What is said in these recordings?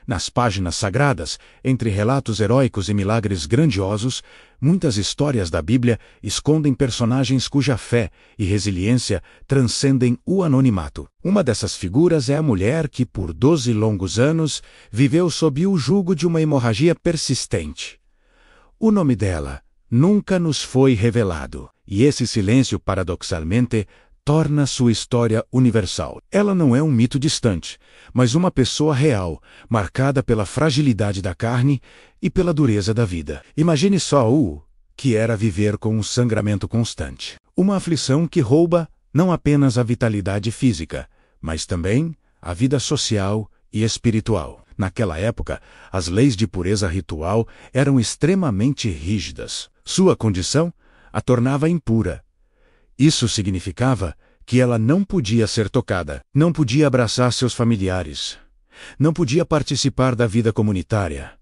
Nas páginas sagradas, entre relatos heróicos e milagres grandiosos, muitas histórias da Bíblia escondem personagens cuja fé e resiliência transcendem o anonimato. Uma dessas figuras é a mulher que, por 12 longos anos, viveu sob o jugo de uma hemorragia persistente. O nome dela nunca nos foi revelado, e esse silêncio, paradoxalmente, torna sua história universal. Ela não é um mito distante, mas uma pessoa real, marcada pela fragilidade da carne e pela dureza da vida. Imagine só o que era viver com um sangramento constante. Uma aflição que rouba não apenas a vitalidade física, mas também a vida social e espiritual. Naquela época, as leis de pureza ritual eram extremamente rígidas. Sua condição a tornava impura. Isso significava que ela não podia ser tocada, não podia abraçar seus familiares, não podia participar da vida comunitária,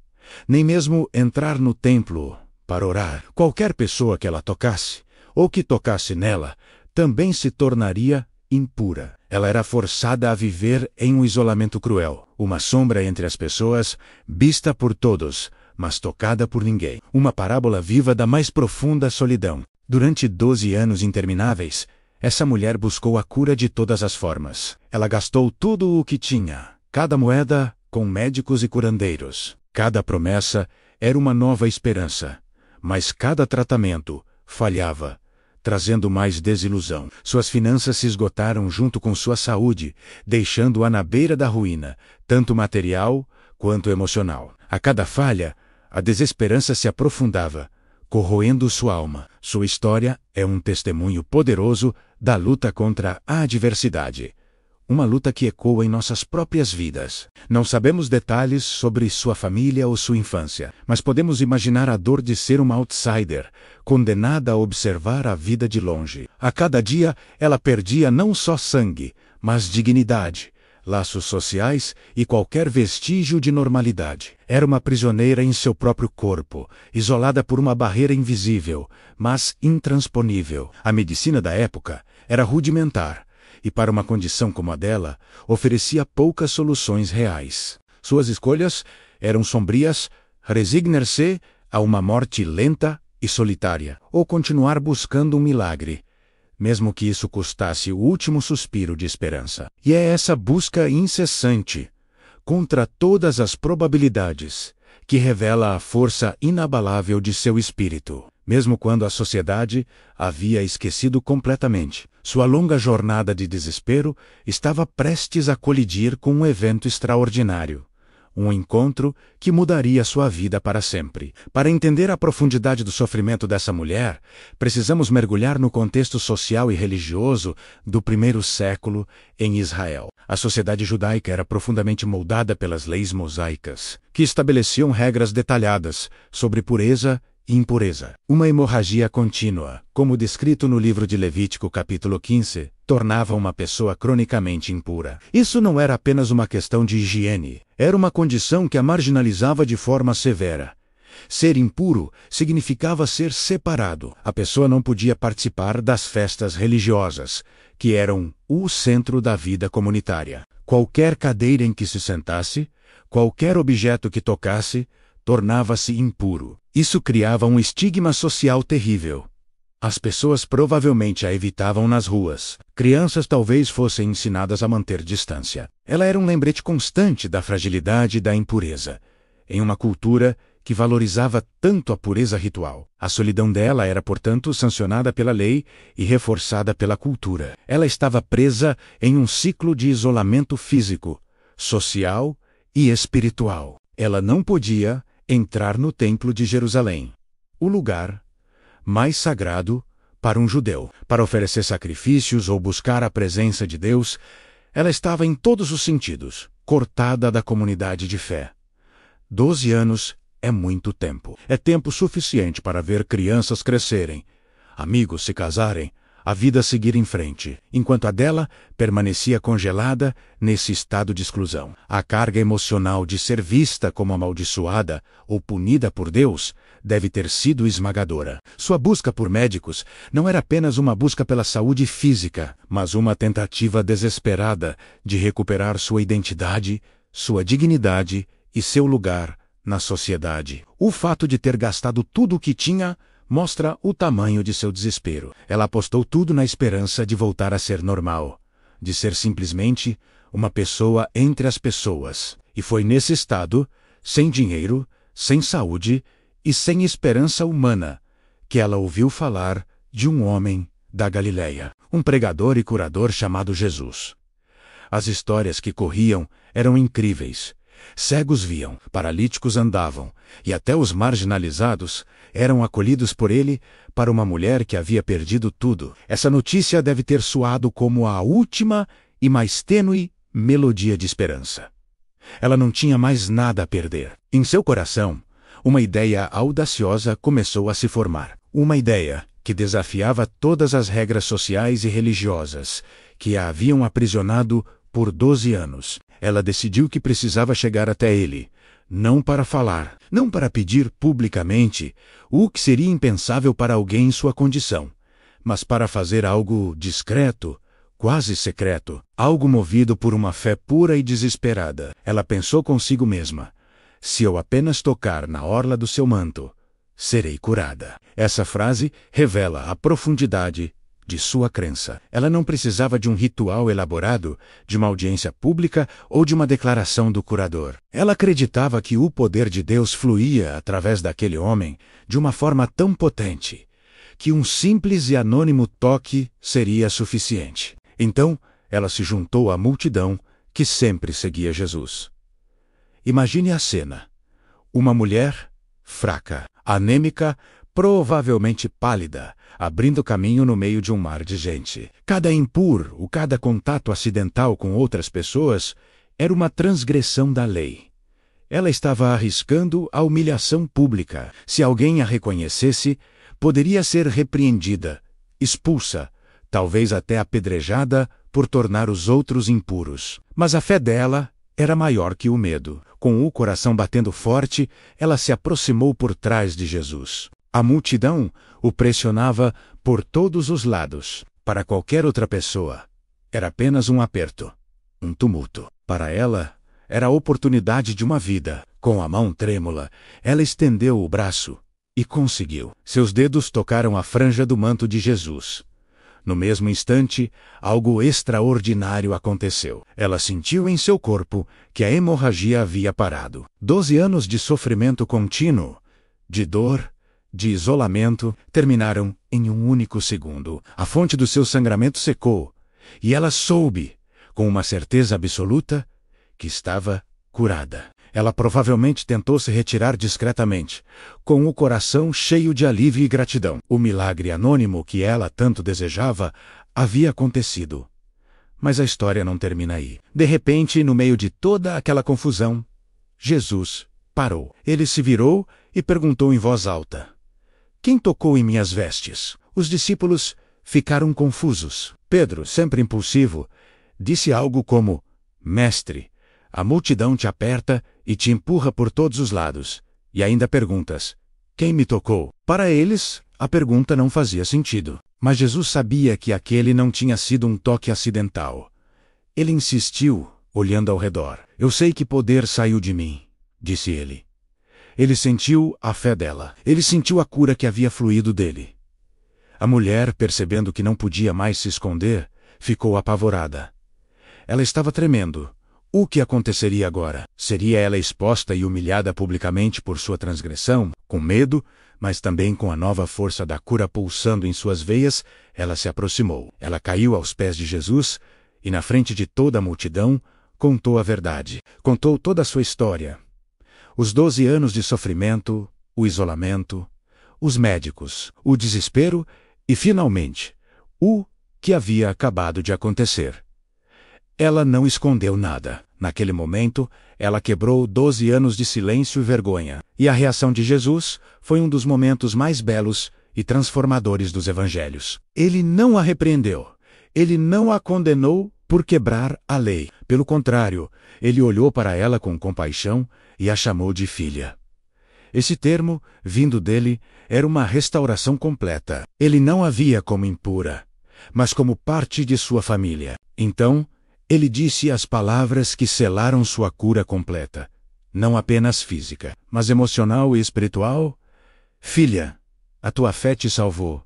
nem mesmo entrar no templo para orar. Qualquer pessoa que ela tocasse, ou que tocasse nela, também se tornaria impura. Ela era forçada a viver em um isolamento cruel, uma sombra entre as pessoas, vista por todos, mas tocada por ninguém. Uma parábola viva da mais profunda solidão. Durante 12 anos intermináveis, essa mulher buscou a cura de todas as formas. Ela gastou tudo o que tinha, cada moeda, com médicos e curandeiros. Cada promessa era uma nova esperança, mas cada tratamento falhava, trazendo mais desilusão. Suas finanças se esgotaram junto com sua saúde, deixando-a na beira da ruína, tanto material quanto emocional. A cada falha, a desesperança se aprofundava, corroendo sua alma. Sua história é um testemunho poderoso da luta contra a adversidade. Uma luta que ecoa em nossas próprias vidas. Não sabemos detalhes sobre sua família ou sua infância, mas podemos imaginar a dor de ser uma outsider, condenada a observar a vida de longe. A cada dia, ela perdia não só sangue, mas dignidade, laços sociais e qualquer vestígio de normalidade. Era uma prisioneira em seu próprio corpo, isolada por uma barreira invisível, mas intransponível. A medicina da época era rudimentar, e para uma condição como a dela, oferecia poucas soluções reais. Suas escolhas eram sombrias: resignar-se a uma morte lenta e solitária, ou continuar buscando um milagre, mesmo que isso custasse o último suspiro de esperança. E é essa busca incessante, contra todas as probabilidades, que revela a força inabalável de seu espírito. Mesmo quando a sociedade havia esquecido completamente, sua longa jornada de desespero estava prestes a colidir com um evento extraordinário. Um encontro que mudaria sua vida para sempre. Para entender a profundidade do sofrimento dessa mulher, precisamos mergulhar no contexto social e religioso do primeiro século em Israel. A sociedade judaica era profundamente moldada pelas leis mosaicas, que estabeleciam regras detalhadas sobre pureza e impureza. Uma hemorragia contínua, como descrito no livro de Levítico capítulo 15, tornava uma pessoa cronicamente impura. Isso não era apenas uma questão de higiene, era uma condição que a marginalizava de forma severa. Ser impuro significava ser separado. A pessoa não podia participar das festas religiosas, que eram o centro da vida comunitária. Qualquer cadeira em que se sentasse, qualquer objeto que tocasse, tornava-se impuro. Isso criava um estigma social terrível. As pessoas provavelmente a evitavam nas ruas. Crianças talvez fossem ensinadas a manter distância. Ela era um lembrete constante da fragilidade e da impureza, em uma cultura que valorizava tanto a pureza ritual. A solidão dela era, portanto, sancionada pela lei e reforçada pela cultura. Ela estava presa em um ciclo de isolamento físico, social e espiritual. Ela não podia entrar no Templo de Jerusalém, o lugar mais sagrado para um judeu. Para oferecer sacrifícios ou buscar a presença de Deus, ela estava em todos os sentidos cortada da comunidade de fé. 12 anos é muito tempo. É tempo suficiente para ver crianças crescerem, amigos se casarem, a vida seguir em frente, enquanto a dela permanecia congelada nesse estado de exclusão. A carga emocional de ser vista como amaldiçoada ou punida por Deus deve ter sido esmagadora. Sua busca por médicos não era apenas uma busca pela saúde física, mas uma tentativa desesperada de recuperar sua identidade, sua dignidade e seu lugar na sociedade. O fato de ter gastado tudo o que tinha mostra o tamanho de seu desespero. Ela apostou tudo na esperança de voltar a ser normal, de ser simplesmente uma pessoa entre as pessoas. E foi nesse estado, sem dinheiro, sem saúde e sem esperança humana, que ela ouviu falar de um homem da Galileia, um pregador e curador chamado Jesus. As histórias que corriam eram incríveis. Cegos viam, paralíticos andavam, e até os marginalizados eram acolhidos por ele para uma mulher que havia perdido tudo. Essa notícia deve ter soado como a última e mais tênue melodia de esperança. Ela não tinha mais nada a perder. Em seu coração, uma ideia audaciosa começou a se formar. Uma ideia que desafiava todas as regras sociais e religiosas que a haviam aprisionado por 12 anos. Ela decidiu que precisava chegar até ele, não para falar, não para pedir publicamente, o que seria impensável para alguém em sua condição, mas para fazer algo discreto, quase secreto, algo movido por uma fé pura e desesperada. Ela pensou consigo mesma: se eu apenas tocar na orla do seu manto, serei curada. Essa frase revela a profundidade de sua crença. Ela não precisava de um ritual elaborado, de uma audiência pública ou de uma declaração do curador. Ela acreditava que o poder de Deus fluía através daquele homem de uma forma tão potente, que um simples e anônimo toque seria suficiente. Então, ela se juntou à multidão que sempre seguia Jesus. Imagine a cena. Uma mulher fraca, anêmica, provavelmente pálida, abrindo caminho no meio de um mar de gente. Cada impuro, cada contato acidental com outras pessoas era uma transgressão da lei. Ela estava arriscando a humilhação pública. Se alguém a reconhecesse, poderia ser repreendida, expulsa, talvez até apedrejada por tornar os outros impuros. Mas a fé dela era maior que o medo. Com o coração batendo forte, ela se aproximou por trás de Jesus. A multidão o pressionava por todos os lados. Para qualquer outra pessoa, era apenas um aperto, um tumulto. Para ela, era a oportunidade de uma vida. Com a mão trêmula, ela estendeu o braço e conseguiu. Seus dedos tocaram a franja do manto de Jesus. No mesmo instante, algo extraordinário aconteceu. Ela sentiu em seu corpo que a hemorragia havia parado. 12 anos de sofrimento contínuo, de dor, de isolamento, terminaram em um único segundo. A fonte do seu sangramento secou, e ela soube, com uma certeza absoluta, que estava curada. Ela provavelmente tentou se retirar discretamente, com o coração cheio de alívio e gratidão. O milagre anônimo que ela tanto desejava havia acontecido. Mas a história não termina aí. De repente, no meio de toda aquela confusão, Jesus parou. Ele se virou e perguntou em voz alta: "Quem tocou em minhas vestes?" Os discípulos ficaram confusos. Pedro, sempre impulsivo, disse algo como: "Mestre, a multidão te aperta e te empurra por todos os lados. E ainda perguntas: quem me tocou?" Para eles, a pergunta não fazia sentido. Mas Jesus sabia que aquele não tinha sido um toque acidental. Ele insistiu, olhando ao redor. "Eu sei que poder saiu de mim", disse ele. Ele sentiu a fé dela. Ele sentiu a cura que havia fluído dele. A mulher, percebendo que não podia mais se esconder, ficou apavorada. Ela estava tremendo. O que aconteceria agora? Seria ela exposta e humilhada publicamente por sua transgressão? Com medo, mas também com a nova força da cura pulsando em suas veias, ela se aproximou. Ela caiu aos pés de Jesus e, na frente de toda a multidão, contou a verdade. Contou toda a sua história. Os 12 anos de sofrimento, o isolamento, os médicos, o desespero e, finalmente, o que havia acabado de acontecer. Ela não escondeu nada. Naquele momento, ela quebrou 12 anos de silêncio e vergonha. E a reação de Jesus foi um dos momentos mais belos e transformadores dos evangelhos. Ele não a repreendeu. Ele não a condenou por quebrar a lei. Pelo contrário, ele olhou para ela com compaixão e a chamou de filha. Esse termo, vindo dele, era uma restauração completa. Ele não a via como impura, mas como parte de sua família. Então, ele disse as palavras que selaram sua cura completa: não apenas física, mas emocional e espiritual. Filha, a tua fé te salvou.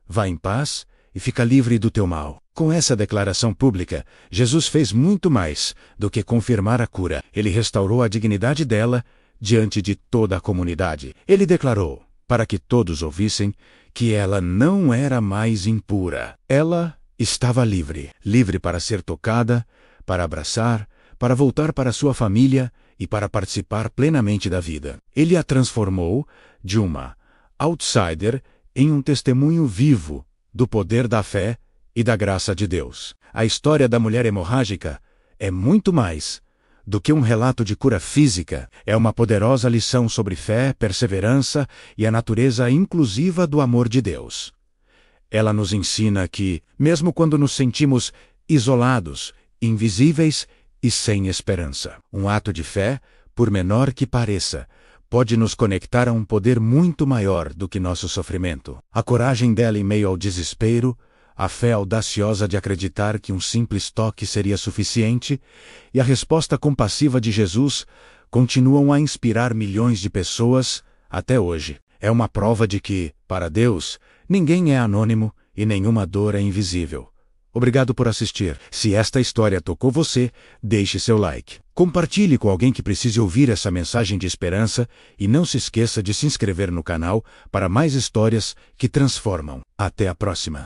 Vá em paz e fica livre do teu mal. Com essa declaração pública, Jesus fez muito mais do que confirmar a cura. Ele restaurou a dignidade dela diante de toda a comunidade. Ele declarou, para que todos ouvissem, que ela não era mais impura. Ela estava livre. Livre para ser tocada, para abraçar, para voltar para sua família e para participar plenamente da vida. Ele a transformou de uma outsider em um testemunho vivo do poder da fé e da graça de Deus. A história da mulher hemorrágica é muito mais do que um relato de cura física. É uma poderosa lição sobre fé, perseverança e a natureza inclusiva do amor de Deus. Ela nos ensina que, mesmo quando nos sentimos isolados, invisíveis e sem esperança, um ato de fé, por menor que pareça, pode nos conectar a um poder muito maior do que nosso sofrimento. A coragem dela em meio ao desespero, a fé audaciosa de acreditar que um simples toque seria suficiente e a resposta compassiva de Jesus continuam a inspirar milhões de pessoas até hoje. É uma prova de que, para Deus, ninguém é anônimo e nenhuma dor é invisível. Obrigado por assistir. Se esta história tocou você, deixe seu like. Compartilhe com alguém que precise ouvir essa mensagem de esperança e não se esqueça de se inscrever no canal para mais histórias que transformam. Até a próxima.